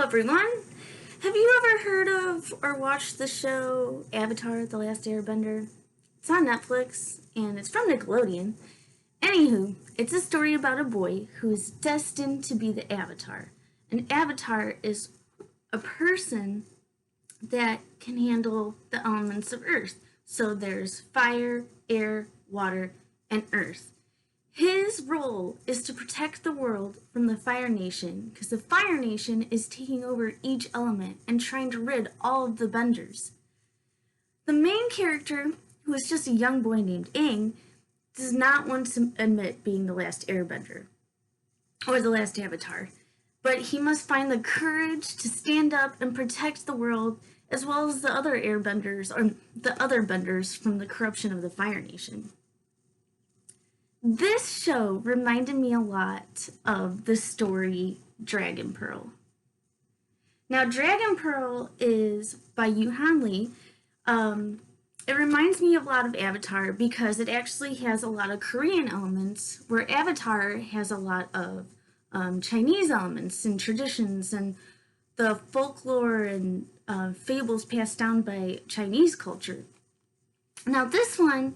everyone. Have you ever heard of or watched the show Avatar: The Last Airbender? It's on Netflix and it's from Nickelodeon. Anywho, it's a story about a boy who is destined to be the Avatar. An Avatar is a person that can handle the elements of Earth. So there's fire, air, water, and earth. His role is to protect the world from the Fire Nation, because the Fire Nation is taking over each element and trying to rid all of the benders. The main character, who is just a young boy named Aang, does not want to admit being the last airbender, or the last avatar, but he must find the courage to stand up and protect the world, as well as the other airbenders, or the other benders from the corruption of the Fire Nation. This show reminded me a lot of the story Dragon Pearl. Now, Dragon Pearl is by Yoon Lee. It reminds me a lot of Avatar because it actually has a lot of Korean elements, where Avatar has a lot of Chinese elements and traditions and the folklore and fables passed down by Chinese culture. Now, this one,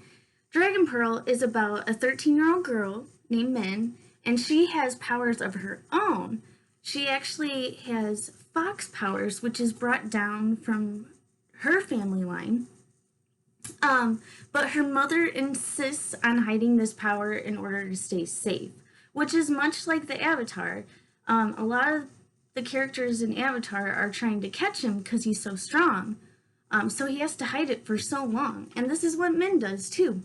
Dragon Pearl, is about a 13-year-old girl named Min, and she has powers of her own. She actually has fox powers, which is brought down from her family line. But her mother insists on hiding this power in order to stay safe, which is much like the Avatar. A lot of the characters in Avatar are trying to catch him because he's so strong. So he has to hide it for so long. And this is what Min does too.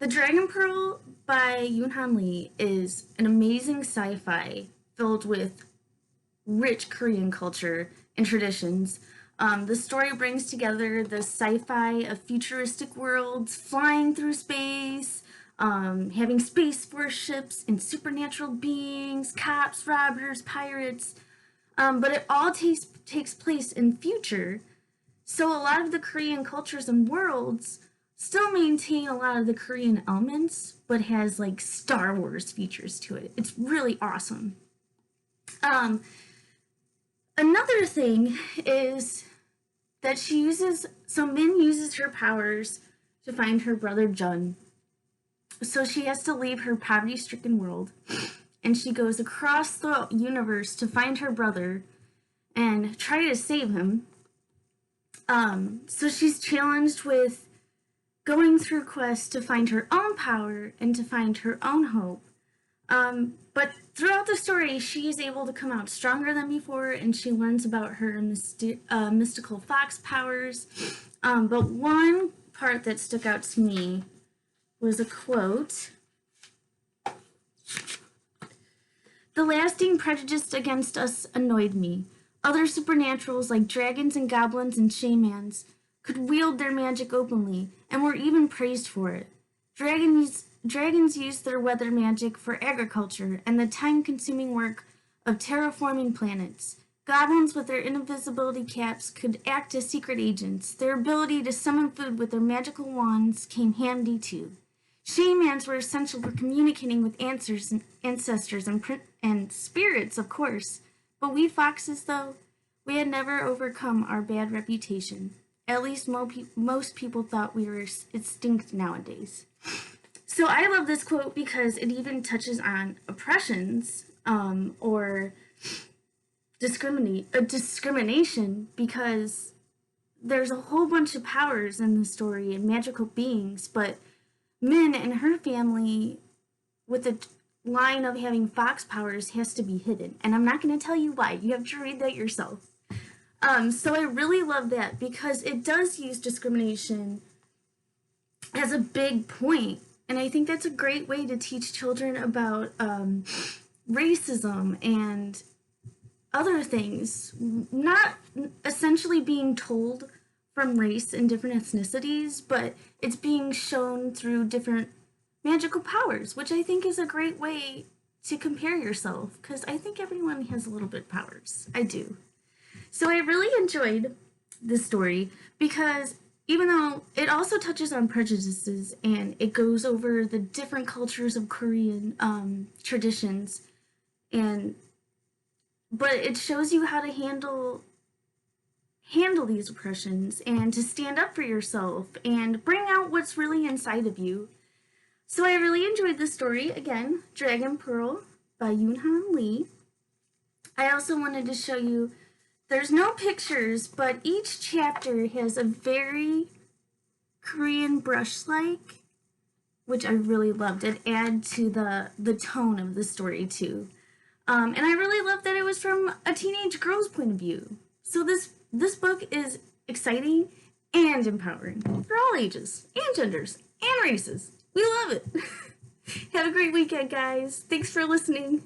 The Dragon Pearl by Yoon Lee is an amazing sci-fi filled with rich Korean culture and traditions. The story brings together the sci-fi of futuristic worlds, flying through space, having space warships and supernatural beings, cops, robbers, pirates. But it all takes place in future. So a lot of the Korean cultures and worlds still maintain a lot of the Korean elements, but has like Star Wars features to it. It's really awesome. Another thing is that Min uses her powers to find her brother Jun. So she has to leave her poverty-stricken world, and she goes across the universe to find her brother and try to save him. So she's challenged with going through quests to find her own power and to find her own hope. But throughout the story, she is able to come out stronger than before, and she learns about her mystical fox powers. But one part that stuck out to me was a quote. "The lasting prejudice against us annoyed me. Other supernaturals like dragons and goblins and shamans could wield their magic openly, and were even praised for it. Dragons used their weather magic for agriculture and the time-consuming work of terraforming planets. Goblins with their invisibility caps could act as secret agents. Their ability to summon food with their magical wands came handy too. Shamans were essential for communicating with ancestors and spirits, of course. But we foxes, though, we had never overcome our bad reputation. At least most people thought we were extinct nowadays." So I love this quote because it even touches on oppressions or discrimination, because there's a whole bunch of powers in the story and magical beings, but Min and her family, with the line of having fox powers, has to be hidden. And I'm not going to tell you why. You have to read that yourself. So I really love that because it does use discrimination as a big point. And I think that's a great way to teach children about racism and other things. Not essentially being told from race and different ethnicities, but it's being shown through different magical powers, which I think is a great way to compare yourself, because I think everyone has a little bit of powers. I do. So I really enjoyed this story because even though it also touches on prejudices and it goes over the different cultures of Korean traditions and but it shows you how to handle these oppressions and to stand up for yourself and bring out what's really inside of you. So I really enjoyed this story. Again, Dragon Pearl by Yoon Lee. I also wanted to show you, there's no pictures, but each chapter has a very Korean brush-like, which I really loved. It added to the tone of the story too. And I really loved that it was from a teenage girl's point of view. So this book is exciting and empowering for all ages and genders and races. We love it. Have a great weekend, guys. Thanks for listening.